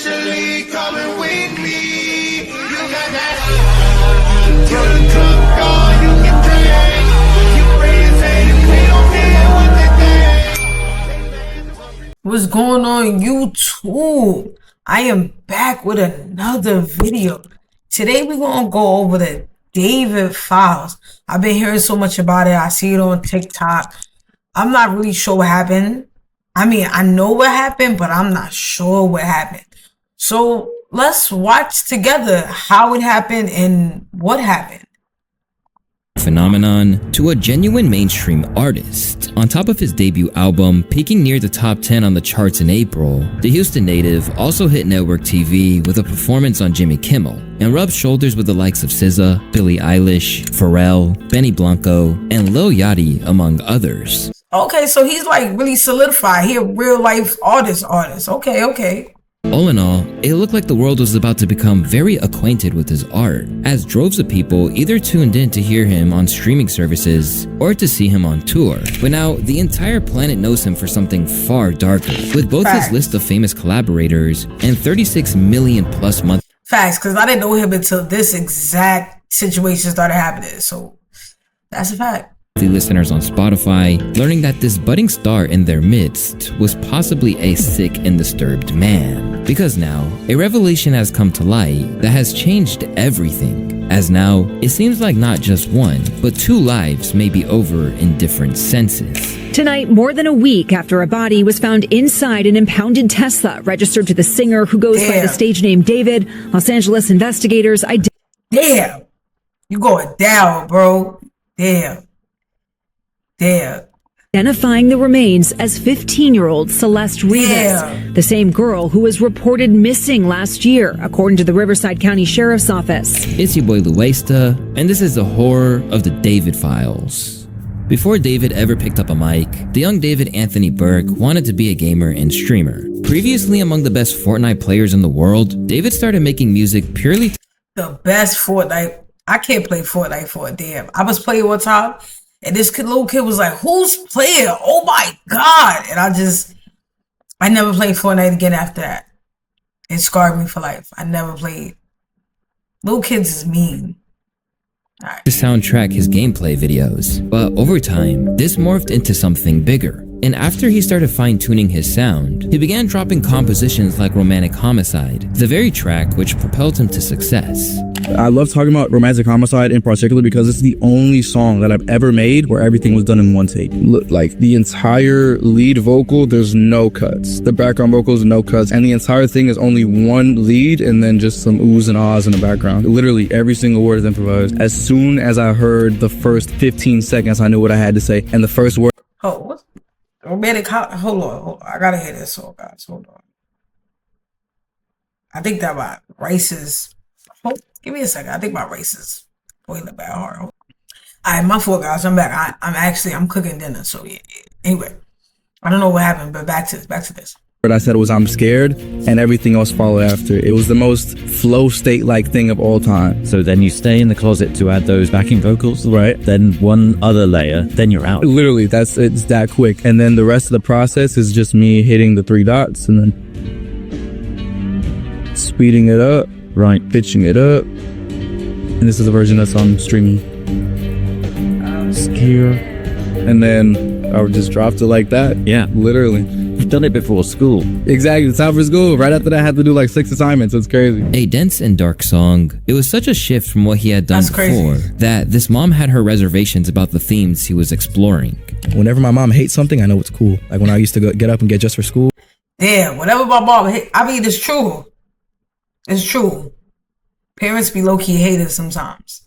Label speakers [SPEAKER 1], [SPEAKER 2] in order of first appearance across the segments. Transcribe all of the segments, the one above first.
[SPEAKER 1] officially coming with me. You got that to the club, girl, you can drink. You raise and we don't care what they think.
[SPEAKER 2] What's going on, YouTube? I am back with another video. Today we're gonna go over the David files. I've been hearing so much about it. I see it on TikTok. I'm not really sure what happened. I mean, I know what happened, but I'm not sure what happened. So let's watch together how it happened and what happened.
[SPEAKER 3] Phenomenon to a genuine mainstream artist. On top of his debut album, peaking near the top 10 on the charts in April, the Houston native also hit network TV with a performance on Jimmy Kimmel and rubbed shoulders with the likes of SZA, Billie Eilish, Pharrell, Benny Blanco, and Lil Yachty, among others.
[SPEAKER 2] Okay, so he's like really solidified. He a real life artist. Okay.
[SPEAKER 3] All in all, it looked like the world was about to become very acquainted with his art, as droves of people either tuned in to hear him on streaming services or to see him on tour. But now, the entire planet knows him for something far darker, with both his list of famous collaborators and 36 million plus monthly
[SPEAKER 2] Facts, because I didn't know him until this exact situation started happening. So that's a fact.
[SPEAKER 3] listeners on Spotify, learning that this budding star in their midst was possibly a sick and disturbed man. Because now, a revelation has come to light that has changed everything, as now, it seems like not just one, but two lives may be over in different senses.
[SPEAKER 4] Tonight, more than a week after a body was found inside an impounded Tesla registered to the singer who goes by the stage name David, Los Angeles investigators
[SPEAKER 2] Damn! You going down, bro. Damn.
[SPEAKER 4] identifying the remains as 15-year-old Celeste Rivas, the same girl who was reported missing last year, according to the Riverside County Sheriff's Office.
[SPEAKER 3] It's your boy Luesta, and this is the horror of the David Files. Before David ever picked up a mic, the young David Anthony Burke wanted to be a gamer and streamer. Previously among the best Fortnite players in the world, David started making music purely
[SPEAKER 2] the best Fortnite. I can't play Fortnite for a damn. I was playing one time, and this little kid was like, who's playing? Oh my God. And I never played Fortnite again after that. It scarred me for life. I never played. Little kids is mean.
[SPEAKER 3] to soundtrack his gameplay videos. But over time, this morphed into something bigger. And after he started fine-tuning his sound, he began dropping compositions like Romantic Homicide, the very track which propelled him to success.
[SPEAKER 5] I love talking about Romantic Homicide in particular because it's the only song that I've ever made where everything was done in one take. Look, like the entire lead vocal, there's no cuts. The background vocals, no cuts. And the entire thing is only one lead and then just some oohs and ahs in the background. Literally every single word is improvised. As soon as I heard the first 15 seconds, I knew what I had to say. And the first word.
[SPEAKER 2] Oh, what? Romantic, hold on. I gotta hear this song, guys. Hold on. I think that my races. Give me a second. I think my races playing the bad heart. All right, my fault, guys. I'm back. I'm cooking dinner. So yeah. Anyway, I don't know what happened, but back to this.
[SPEAKER 5] What I said was I'm scared, and everything else followed after. It was the most flow state-like thing of all time.
[SPEAKER 6] So then you stay in the closet to add those backing vocals,
[SPEAKER 5] right?
[SPEAKER 6] Then one other layer, then you're out.
[SPEAKER 5] Literally, it's that quick. And then the rest of the process is just me hitting the three dots and then speeding it up,
[SPEAKER 6] right?
[SPEAKER 5] Pitching it up. And this is the version that's on streaming. Secure. And then I would just drop it like that.
[SPEAKER 6] Yeah.
[SPEAKER 5] Literally.
[SPEAKER 6] You've done it before school.
[SPEAKER 5] Exactly, it's time for school. Right after that, I had to do like 6 assignments. It's crazy.
[SPEAKER 3] A dense and dark song, it was such a shift from what he had done before that this mom had her reservations about the themes he was exploring.
[SPEAKER 5] Whenever my mom hates something, I know it's cool. Like when I used to get up and get dressed for school.
[SPEAKER 2] Damn, whenever my mom hates, I mean, it's true. It's true. Parents be low-key haters sometimes.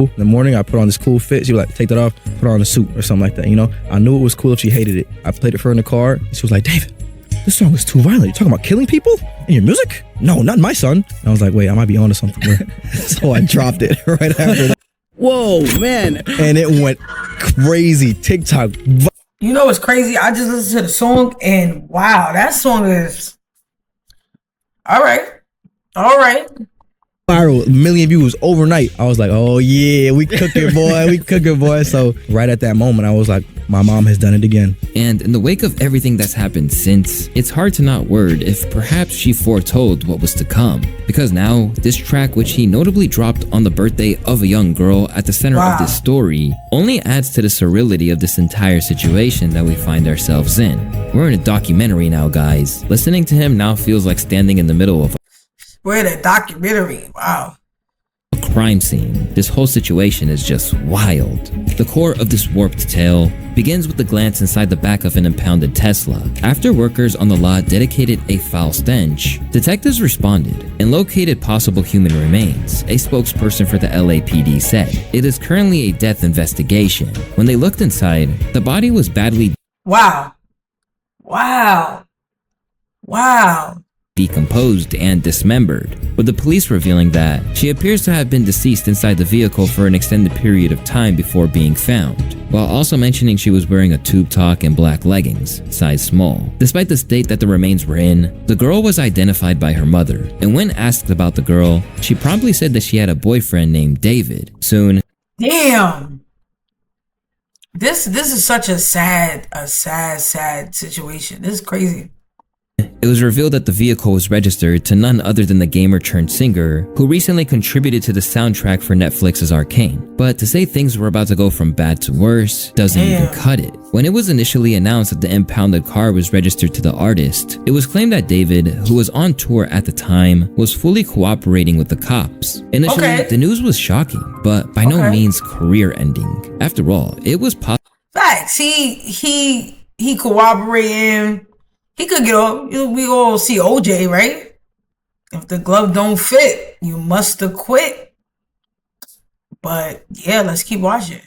[SPEAKER 5] In the morning, I put on this cool fit. She was like, take that off, put on a suit or something like that, you know? I knew it was cool if she hated it. I played it for her in the car. She was like, David, this song is too violent. You're talking about killing people in your music? No, not my son. And I was like, wait, I might be onto something. So I dropped it right after that. Whoa, man. And it went crazy. TikTok.
[SPEAKER 2] You know what's crazy? I just listened to the song and wow, that song is... All right.
[SPEAKER 5] Viral, 1 million views overnight. I was like, oh yeah, we cooking, boy. So right at that moment, I was like, My mom has done it again.
[SPEAKER 3] And in the wake of everything that's happened since, it's hard to not word if perhaps she foretold what was to come. Because now, this track, which he notably dropped on the birthday of a young girl at the center of this story, only adds to the surreality of this entire situation that we find ourselves in. We're in a documentary now, guys. Listening to him now feels like standing in the middle of
[SPEAKER 2] We're in a documentary. Wow.
[SPEAKER 3] a crime scene. This whole situation is just wild. The core of this warped tale begins with a glance inside the back of an impounded Tesla. After workers on the lot dedicated a foul stench, detectives responded and located possible human remains. A spokesperson for the LAPD said, "It is currently a death investigation." When they looked inside, the body was badly
[SPEAKER 2] Wow. Wow. Wow.
[SPEAKER 3] decomposed and dismembered, with the police revealing that she appears to have been deceased inside the vehicle for an extended period of time before being found, while also mentioning she was wearing a tube top and black leggings, size small. Despite the state that the remains were in, the girl was identified by her mother, and when asked about the girl, she promptly said that she had a boyfriend named David. Soon,
[SPEAKER 2] Damn. This is such a sad situation. This is crazy.
[SPEAKER 3] it was revealed that the vehicle was registered to none other than the gamer-turned-singer who recently contributed to the soundtrack for Netflix's Arcane. But to say things were about to go from bad to worse doesn't even cut it. When it was initially announced that the impounded car was registered to the artist, it was claimed that David, who was on tour at the time, was fully cooperating with the cops. Initially, the news was shocking, but by no means career-ending. After all, it was possible.
[SPEAKER 2] Facts. He cooperating. He could get off. We all see OJ, right? If the glove don't fit, you must have quit. But yeah, let's keep watching.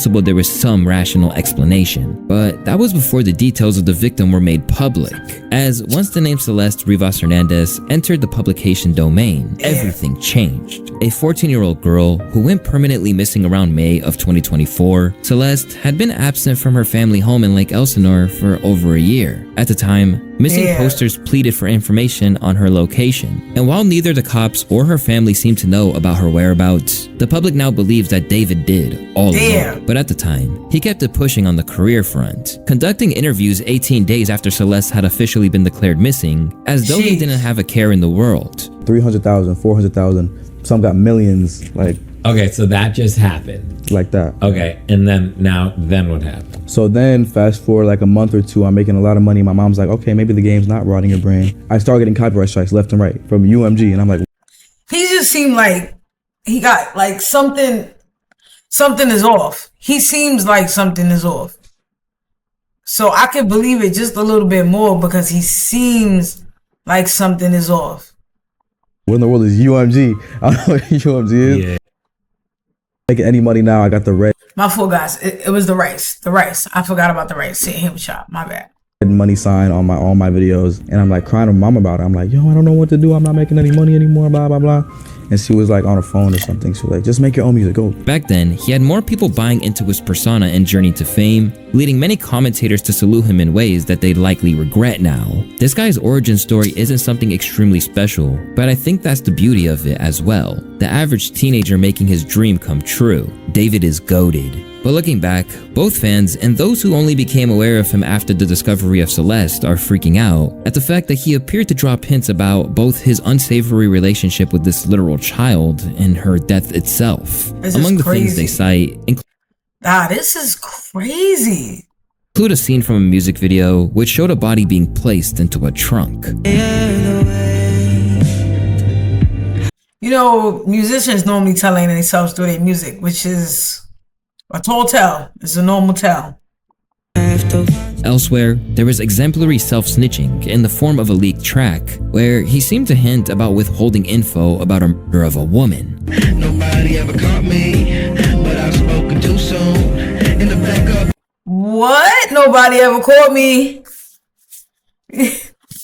[SPEAKER 3] There was some rational explanation, but that was before the details of the victim were made public. As once the name Celeste Rivas Hernandez entered the publication domain, everything changed. A 14-year-old girl who went permanently missing around May of 2024, Celeste had been absent from her family home in Lake Elsinore for over a year. At the time, missing posters pleaded for information on her location, and while neither the cops or her family seemed to know about her whereabouts, the public now believes that David did all along. But at the time, he kept it pushing on the career front, conducting interviews 18 days after Celeste had officially been declared missing, as though he didn't have a care in the world.
[SPEAKER 5] 300,000, 400,000, some got millions, like.
[SPEAKER 7] Okay, so that just happened.
[SPEAKER 5] Like that.
[SPEAKER 7] Okay, and then what happened?
[SPEAKER 5] So then fast forward like a month or two, I'm making a lot of money. My mom's like, okay, maybe the game's not rotting your brain. I start getting copyright strikes left and right from UMG, and I'm like,
[SPEAKER 2] he just seemed like he got like something is off. He seems like something is off. So I could believe it just a little bit more because he seems like something is off.
[SPEAKER 5] what in the world is UMG? I don't know what UMG is. Yeah. Making any money now, I got the red.
[SPEAKER 2] My fault, guys. It was the rice. The rice. I forgot about the rice. Sit him shop. My bad.
[SPEAKER 5] Money sign on all my videos, and I'm like crying to mom about it. I'm like, yo, I don't know what to do. I'm not making any money anymore. Blah blah blah. And she was like on her phone or something. She was like, just make your own music. Go.
[SPEAKER 3] Back then, he had more people buying into his persona and journey to fame, leading many commentators to salute him in ways that they'd likely regret now. This guy's origin story isn't something extremely special, but I think that's the beauty of it as well. The average teenager making his dream come true. David is goated. But looking back, both fans and those who only became aware of him after the discovery of Celeste are freaking out at the fact that he appeared to drop hints about both his unsavory relationship with this literal child and her death itself. Among the things they cite
[SPEAKER 2] this is crazy.
[SPEAKER 3] Include a scene from a music video which showed a body being placed into a trunk.
[SPEAKER 2] You know, musicians normally telling themselves through their music, which is a tall tale. It's a normal tale.
[SPEAKER 3] Elsewhere, there is exemplary self-snitching in the form of a leaked track where he seemed to hint about withholding info about a murder of a woman.
[SPEAKER 1] Nobody ever caught me, but I've spoken too soon. In the back of
[SPEAKER 2] What? Nobody ever caught me.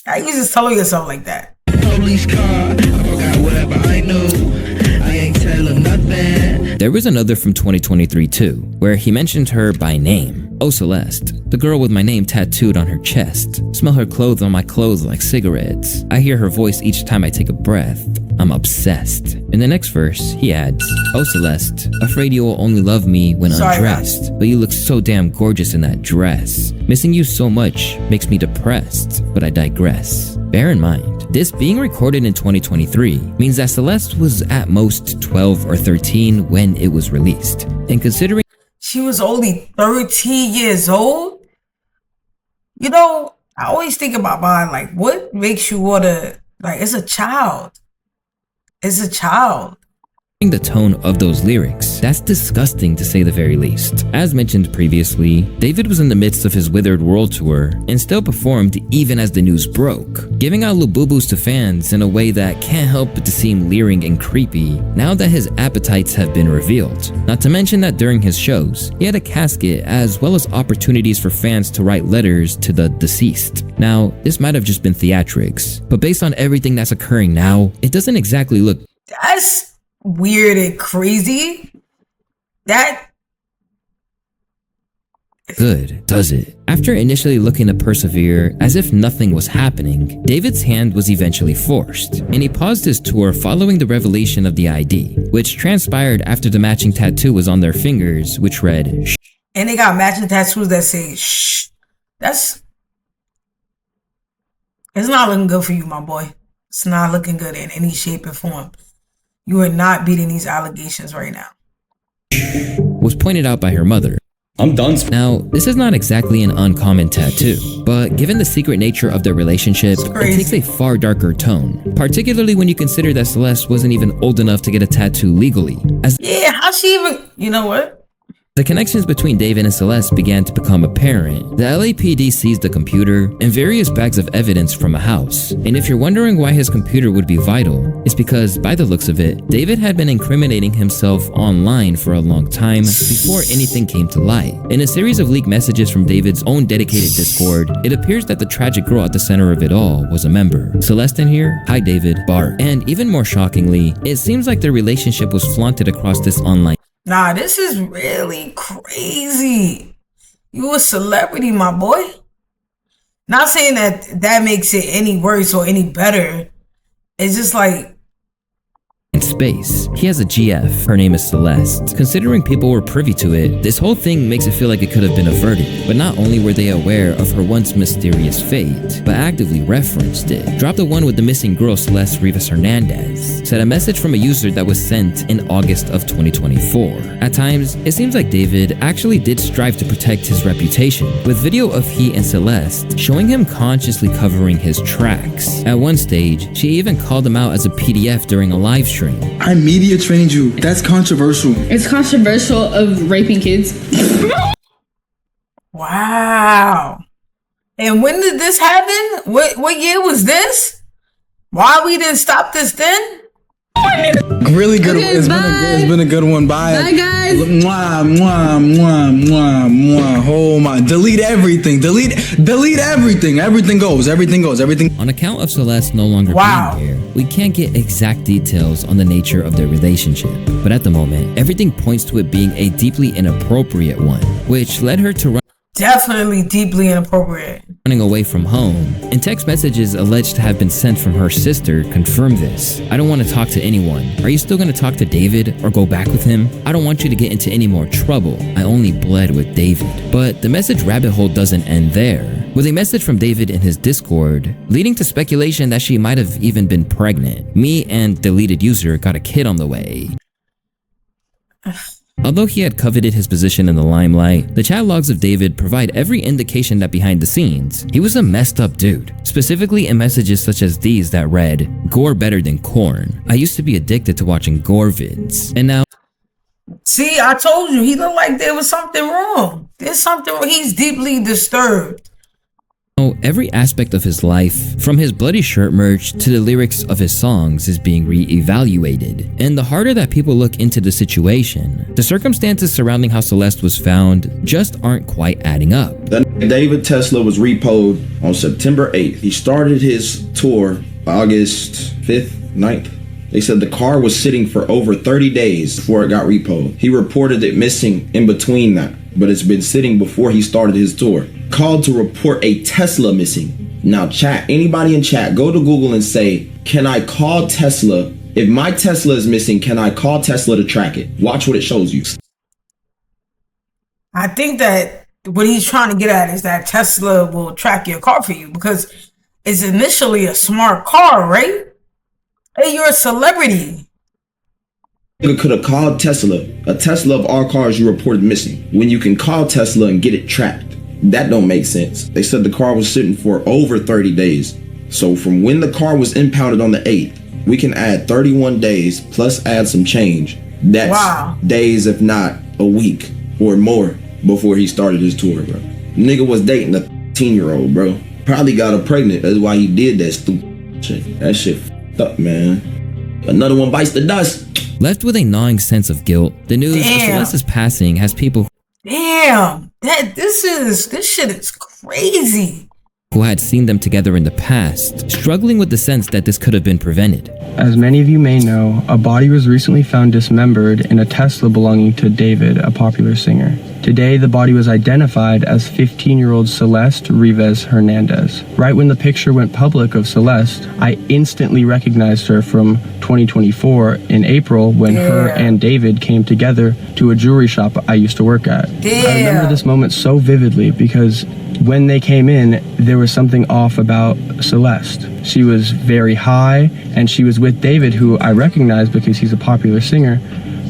[SPEAKER 2] How you just telling yourself like that?
[SPEAKER 1] police car, I forgot whatever I knew. I ain't telling nothing.
[SPEAKER 3] There was another from 2023 too, where he mentioned her by name. Oh Celeste, the girl with my name tattooed on her chest. Smell her clothes on my clothes like cigarettes. I hear her voice each time I take a breath. I'm obsessed. In the next verse, he adds, "Oh Celeste, afraid you will only love me when
[SPEAKER 2] Sorry,
[SPEAKER 3] undressed, but you look so damn gorgeous in that dress. Missing you so much makes me depressed, but I digress." Bear in mind, this being recorded in 2023 means that Celeste was at most 12 or 13 when it was released. And considering
[SPEAKER 2] She was only 13 years old. You know, I always think about mine, like, what makes you wanna, like, it's a child. It's a child.
[SPEAKER 3] the tone of those lyrics, that's disgusting to say the very least. As mentioned previously, David was in the midst of his Withered World Tour and still performed even as the news broke, giving out Lububus to fans in a way that can't help but to seem leering and creepy now that his appetites have been revealed. Not to mention that during his shows, he had a casket as well as opportunities for fans to write letters to the deceased. Now, this might have just been theatrics, but based on everything that's occurring now, it doesn't exactly look
[SPEAKER 2] That's weird and crazy. That
[SPEAKER 3] good, does it? After initially looking to persevere as if nothing was happening, David's hand was eventually forced, and he paused his tour following the revelation of the ID, which transpired after the matching tattoo was on their fingers, which read, "Shh."
[SPEAKER 2] and they got matching tattoos that say shh. It's not looking good for you, my boy. It's not looking good in any shape or form. You are not beating these allegations right now.
[SPEAKER 3] was pointed out by her mother.
[SPEAKER 8] I'm done.
[SPEAKER 3] Now, this is not exactly an uncommon tattoo, but given the secret nature of their relationship, it takes a far darker tone, particularly when you consider that Celeste wasn't even old enough to get a tattoo legally. As
[SPEAKER 2] Yeah, how she even, you know what?
[SPEAKER 3] the connections between David and Celeste began to become apparent, the LAPD seized the computer and various bags of evidence from a house. And if you're wondering why his computer would be vital, it's because, by the looks of it, David had been incriminating himself online for a long time before anything came to light. In a series of leaked messages from David's own dedicated Discord, it appears that the tragic girl at the center of it all was a member. Celeste in here, hi David, Bart. And even more shockingly, it seems like their relationship was flaunted across this online.
[SPEAKER 2] Nah, this is really crazy. You a celebrity, my boy. Not saying that that makes it any worse or any better. It's just like,
[SPEAKER 3] in space. He has a GF, her name is Celeste. Considering people were privy to it, this whole thing makes it feel like it could have been averted. But not only were they aware of her once mysterious fate, but actively referenced it. Dropped the one with the missing girl Celeste Rivas Hernandez. Said a message from a user that was sent in August of 2024. At times, it seems like David actually did strive to protect his reputation, with video of he and Celeste showing him consciously covering his tracks. At one stage, she even called him out as a PDF during a live stream.
[SPEAKER 9] I media trained you. That's controversial.
[SPEAKER 10] It's controversial of raping kids.
[SPEAKER 2] wow. And when did this happen? What year was this? Why we didn't stop this then?
[SPEAKER 9] Really good.
[SPEAKER 10] Okay,
[SPEAKER 9] It's been a good one. Bye.
[SPEAKER 10] Bye, guys.
[SPEAKER 9] Mwah, mwah, mwah, mwah, mwah. Oh my. Delete everything. Delete everything. Everything goes.
[SPEAKER 3] On account of Celeste no longer being here, we can't get exact details on the nature of their relationship. But at the moment, everything points to it being a deeply inappropriate one, which led her to
[SPEAKER 2] Definitely deeply inappropriate.
[SPEAKER 3] running away from home. And text messages alleged to have been sent from her sister confirm this. I don't want to talk to anyone. Are you still going to talk to David or go back with him? I don't want you to get into any more trouble. I only bled with David. But the message rabbit hole doesn't end there, with a message from David in his Discord, leading to speculation that she might have even been pregnant. Me and deleted user got a kid on the way. Although he had coveted his position in the limelight, the chat logs of David provide every indication that behind the scenes, he was a messed up dude. Specifically in messages such as these that read, "Gore better than corn. I used to be addicted to watching gore vids. And now..."
[SPEAKER 2] See, I told you, he looked like there was something wrong. There's something wrong. He's deeply disturbed.
[SPEAKER 3] Every aspect of his life, from his bloody shirt merch to the lyrics of his songs, is being re-evaluated. And the harder that people look into the situation, the circumstances surrounding how Celeste was found just aren't quite adding up.
[SPEAKER 8] That David Tesla was repoed on September 8th. He started his tour August 5th, 9th. They said the car was sitting for over 30 days before it got repoed. He reported it missing in between that, but it's been sitting before he started his tour. Called to report a Tesla missing. Now chat, anybody in chat, go to Google and say, can I call Tesla If my Tesla is missing, can I call Tesla to track it? Watch what it shows you.
[SPEAKER 2] I think that what he's trying to get at is that Tesla will track your car for you because it's initially a smart car, right? Hey, you're a celebrity.
[SPEAKER 8] Nigga could have called Tesla. A Tesla of all cars you reported missing. When you can call Tesla and get it tracked. That don't make sense. They said the car was sitting for over 30 days. So from when the car was impounded on the 8th, we can add 31 days plus add some change. That's days, if not a week or more before he started his tour, bro. Nigga was dating a 13-year-old, bro. Probably got her pregnant. That's why he did that stupid shit. That shit f***ed up, man. Another one bites the dust.
[SPEAKER 3] Left with a gnawing sense of guilt, the news of Celeste's passing has people
[SPEAKER 2] this shit is crazy.
[SPEAKER 3] Who had seen them together in the past, struggling with the sense that this could have been prevented.
[SPEAKER 11] As many of you may know, a body was recently found dismembered in a Tesla belonging to David, a popular singer. Today, the body was identified as 15-year-old Celeste Rivas Hernandez. Right when the picture went public of Celeste, I instantly recognized her from 2024 in April when her and David came together to a jewelry shop I used to work at. I remember this moment so vividly because when they came in, there was something off about Celeste. She was very high, and she was with David, who I recognized because he's a popular singer,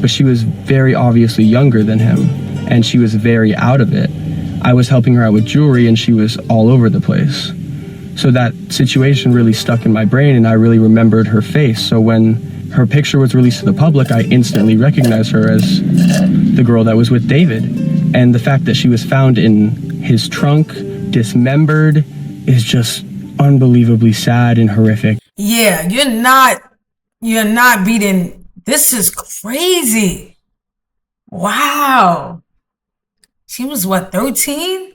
[SPEAKER 11] but she was very obviously younger than him, and she was very out of it. I was helping her out with jewelry, and she was all over the place. So that situation really stuck in my brain, and I really remembered her face. So when her picture was released to the public, I instantly recognized her as the girl that was with David. And the fact that she was found in his trunk, dismembered, is just unbelievably sad and horrific.
[SPEAKER 2] Yeah, you're not beating. This is crazy. Wow. She was what, 13?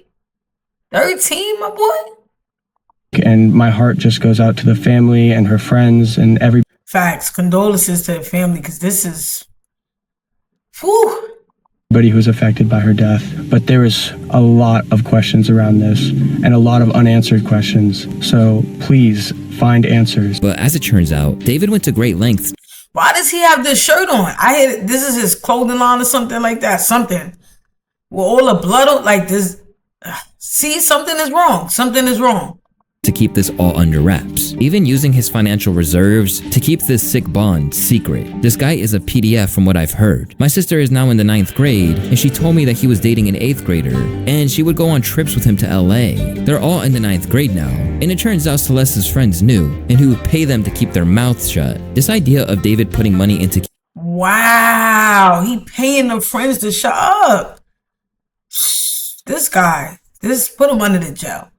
[SPEAKER 2] 13, my boy?
[SPEAKER 11] And my heart just goes out to the family and her friends and every.
[SPEAKER 2] Facts. Condolences to the family, because this is. Whew.
[SPEAKER 11] Everybody who was affected by her death. But there is a lot of questions around this and a lot of unanswered questions. So please find answers.
[SPEAKER 3] But as it turns out, David went to great lengths.
[SPEAKER 2] Why does he have this shirt on? This is his clothing line or something like that. Something. With all the blood on, like this. See, something is wrong. Something is wrong.
[SPEAKER 3] To keep this all under wraps, even using his financial reserves to keep this sick bond secret. This guy is a PDF from what I've heard. My sister is now in the 9th grade, and she told me that he was dating an 8th grader, and she would go on trips with him to LA. They're all in the 9th grade now, and it turns out Celeste's friends knew, and he would pay them to keep their mouths shut. This idea of David putting money into—
[SPEAKER 2] Wow, he paying the friends to shut up. This guy, put him under the jail.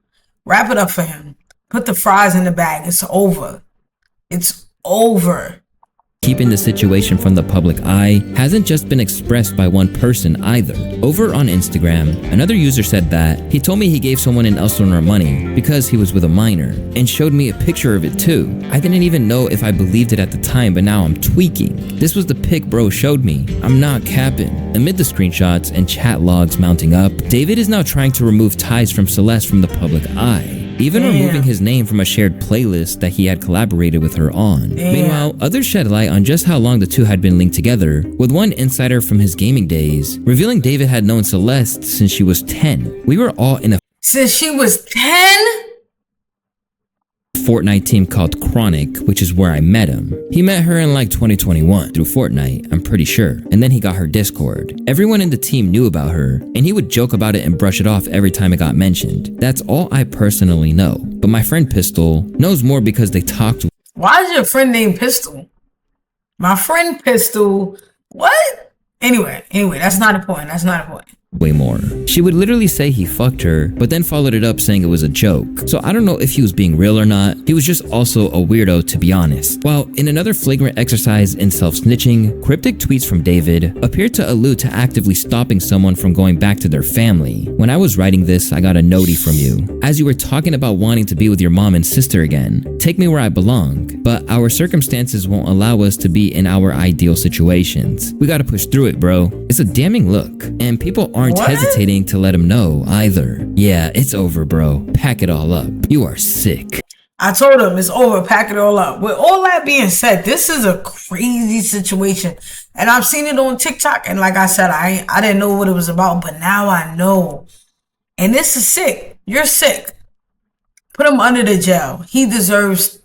[SPEAKER 2] Wrap it up for him. Put the fries in the bag. It's over. It's over.
[SPEAKER 3] Keeping the situation from the public eye hasn't just been expressed by one person either. Over on Instagram, another user said that he told me he gave someone in El Sonora money because he was with a minor, and showed me a picture of it too. I didn't even know if I believed it at the time, but now I'm tweaking. This was the pic bro showed me. I'm not capping. Amid the screenshots and chat logs mounting up, David is now trying to remove ties from Celeste from the public eye. Even removing his name from a shared playlist that he had collaborated with her on. Meanwhile, others shed light on just how long the two had been linked together, with one insider from his gaming days revealing David had known Celeste since she was 10. We were all in a—
[SPEAKER 2] Since she was 10?
[SPEAKER 3] Fortnite team called Chronic, which is where I met him. He met her in like 2021 through Fortnite, I'm pretty sure, and then he got her Discord. Everyone in the team knew about her, and he would joke about it and brush it off every time it got mentioned. That's all I personally know, but my friend Pistol knows more because they talked.
[SPEAKER 2] Why is your friend named Pistol? My friend Pistol, what? Anyway, that's not important. That's not important.
[SPEAKER 3] Way more. She would literally say he fucked her, but then followed it up saying it was a joke. So I don't know if he was being real or not. He was just also a weirdo, to be honest. While in another flagrant exercise in self-snitching, cryptic tweets from David appeared to allude to actively stopping someone from going back to their family. When I was writing this, I got a notie from you. As you were talking about wanting to be with your mom and sister again, take me where I belong. But our circumstances won't allow us to be in our ideal situations. We gotta push through it, bro. It's a damning look, and people aren't hesitating to let him know either. Yeah, it's over, bro. Pack it all up. You are sick.
[SPEAKER 2] I told him it's over, pack it all up. With all that being said, this is a crazy situation. And I've seen it on TikTok. And like I said, I didn't know what it was about, but now I know. And this is sick. You're sick. Put him under the jail. He deserves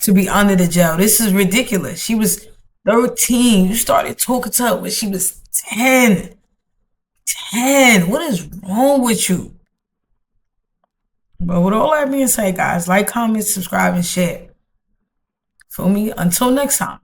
[SPEAKER 2] to be under the jail. This is ridiculous. She was 13. You started talking to her when she was 10. 10. What is wrong with you? But with all that being said, guys, like, comment, subscribe, and share. Feel me? Until next time.